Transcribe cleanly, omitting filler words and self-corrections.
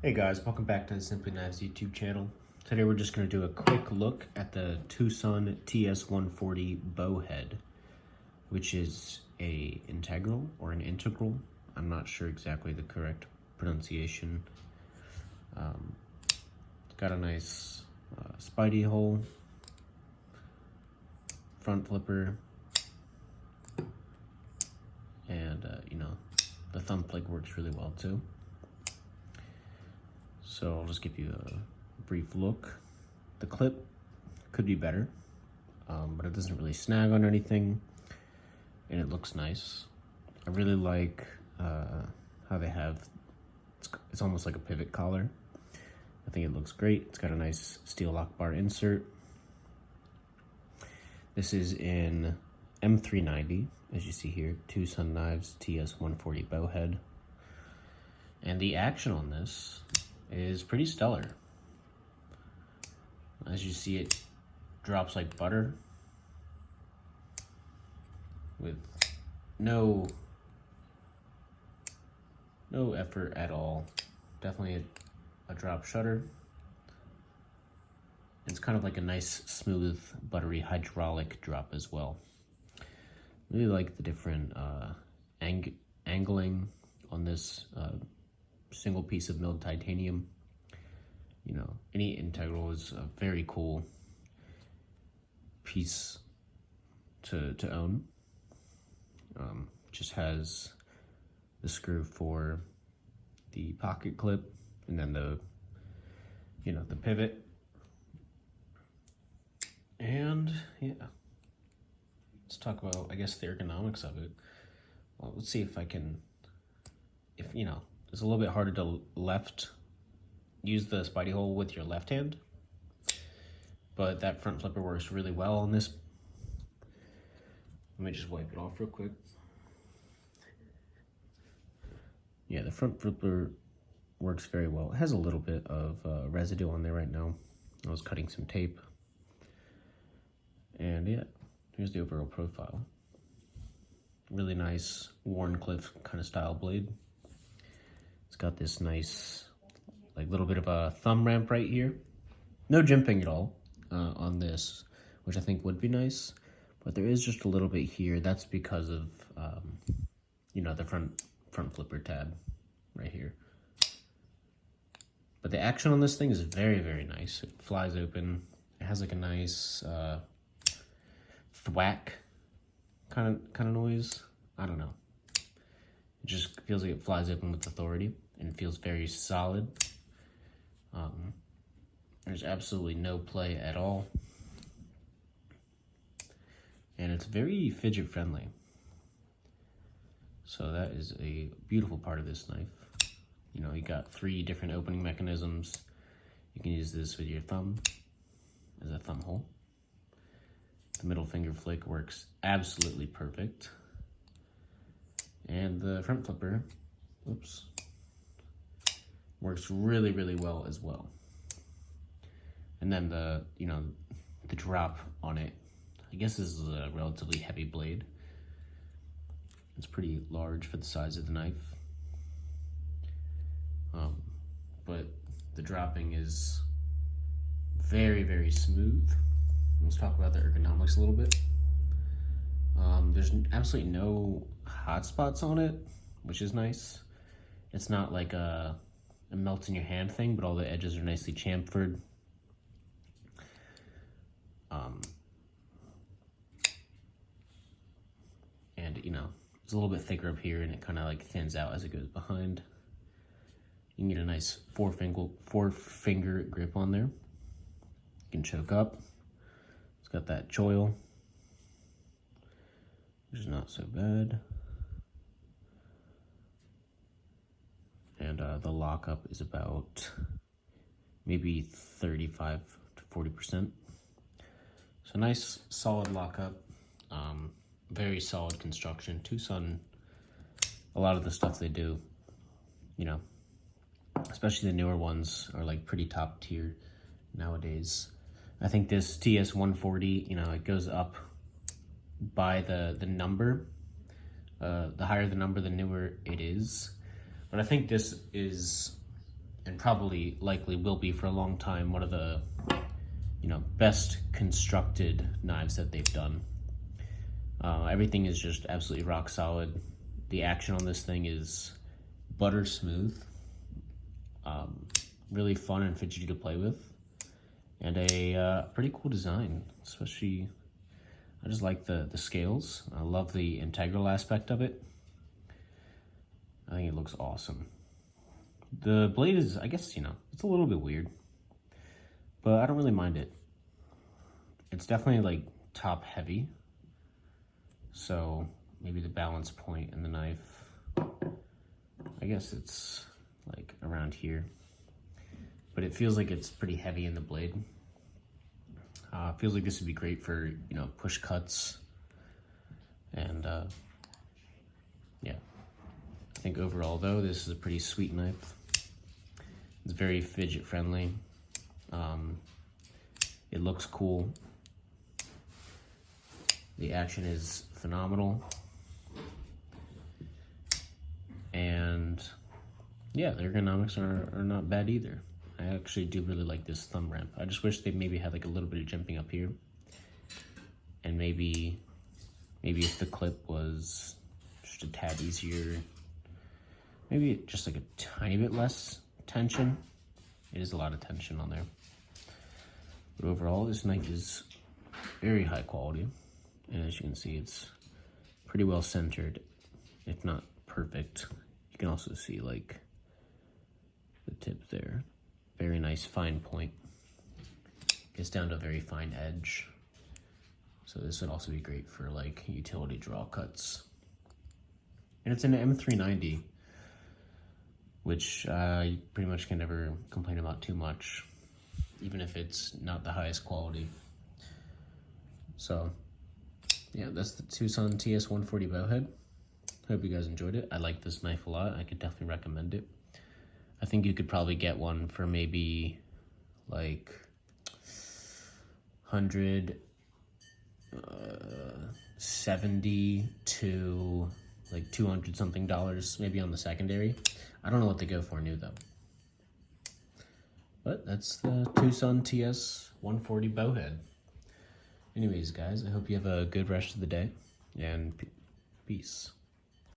Hey guys, welcome back to the Simply Knives YouTube channel. Today we're just going to do a quick look at the TwoSun ts140 Bowhead, which is a integral or an integral. I'm not sure exactly the correct pronunciation. It's got a nice spidey hole, front flipper, and the thumb flick works really well too. So I'll just give you a brief look. The clip could be better, but it doesn't really snag on anything, and it looks nice. I really like how they have, it's almost like a pivot collar. I think it looks great. It's got a nice steel lock bar insert. This is in M390, as you see here, TwoSun Knives ts140 Bowhead. And the action on this is pretty stellar. As you see, it drops like butter with no effort at all. Definitely a drop shutter. It's kind of like a nice, smooth, buttery hydraulic drop as well. Really like the different angling on this single piece of milled titanium. You know, any integral is a very cool piece to own. Just has the screw for the pocket clip, and then the pivot. And yeah, let's talk about, I guess, the ergonomics of it. Well, let's see if I can, it's a little bit harder to use the spidey hole with your left hand, but that front flipper works really well on this. Let me just wipe it off real quick. Yeah, the front flipper works very well. It has a little bit of residue on there right now. I was cutting some tape. And yeah, here's the overall profile. Really nice Warncliffe kind of style blade. It's got this nice, like, little bit of a thumb ramp right here. No jimping at all on this, which I think would be nice. But there is just a little bit here. That's because of, the front flipper tab right here. But the action on this thing is very, very nice. It flies open. It has like a nice thwack kind of noise. I don't know. It just feels like it flies open with authority and feels very solid. There's absolutely no play at all. And it's very fidget friendly. So that is a beautiful part of this knife. You know, you got 3 different opening mechanisms. You can use this with your thumb as a thumb hole. The middle finger flick works absolutely perfect. And the front flipper, works really, really well as well. And then the drop on it, I guess this is a relatively heavy blade. It's pretty large for the size of the knife. But the dropping is very, very smooth. Let's talk about the ergonomics a little bit. There's absolutely no hot spots on it, which is nice. It's not like a melt in your hand thing, but all the edges are nicely chamfered. And it's a little bit thicker up here, and it kind of like thins out as it goes behind. You can get a nice four finger grip on there. You can choke up. It's got that choil, which is not so bad. And the lockup is about maybe 35 to 40%. So nice, solid lockup. Very solid construction. TwoSun, a lot of the stuff they do, especially the newer ones, are like pretty top tier nowadays. I think this ts140, it goes up by the number. The higher the number, the newer it is. But I think this is and probably likely will be for a long time, one of the, you know, best constructed knives that they've done. Everything is just absolutely rock solid. The action on this thing is butter smooth, really fun and fidgety to play with, and a pretty cool design. Especially, I just like the scales. I love the integral aspect of it. I think it looks awesome. The blade is, I guess, you know, it's a little bit weird, but I don't really mind it. It's definitely like top heavy, so maybe the balance point in the knife, I guess it's like around here, but it feels like it's pretty heavy in the blade. Feels like this would be great for, you know, push cuts, and yeah. I think overall though, this is a pretty sweet knife. It's very fidget friendly. It looks cool. The action is phenomenal. And yeah, the ergonomics are not bad either. I actually do really like this thumb ramp. I just wish they maybe had like a little bit of jumping up here. And maybe if the clip was just a tad easier, maybe just like a tiny bit less tension. It is a lot of tension on there. But overall, this knife is very high quality. And as you can see, it's pretty well centered, if not perfect. You can also see like the tip there. Very nice fine point. Gets down to a very fine edge. So this would also be great for like utility draw cuts. And it's an M390, which you pretty much can never complain about too much, even if it's not the highest quality. So yeah, that's the TwoSun ts140 Bowhead. Hope you guys enjoyed it. I like this knife a lot. I could definitely recommend it. I think you could probably get one for maybe like 170 to like 200 something dollars, maybe on the secondary. I don't know what they go for new though. But that's the TwoSun ts140 Bowhead. Anyways, guys, I hope you have a good rest of the day, and peace.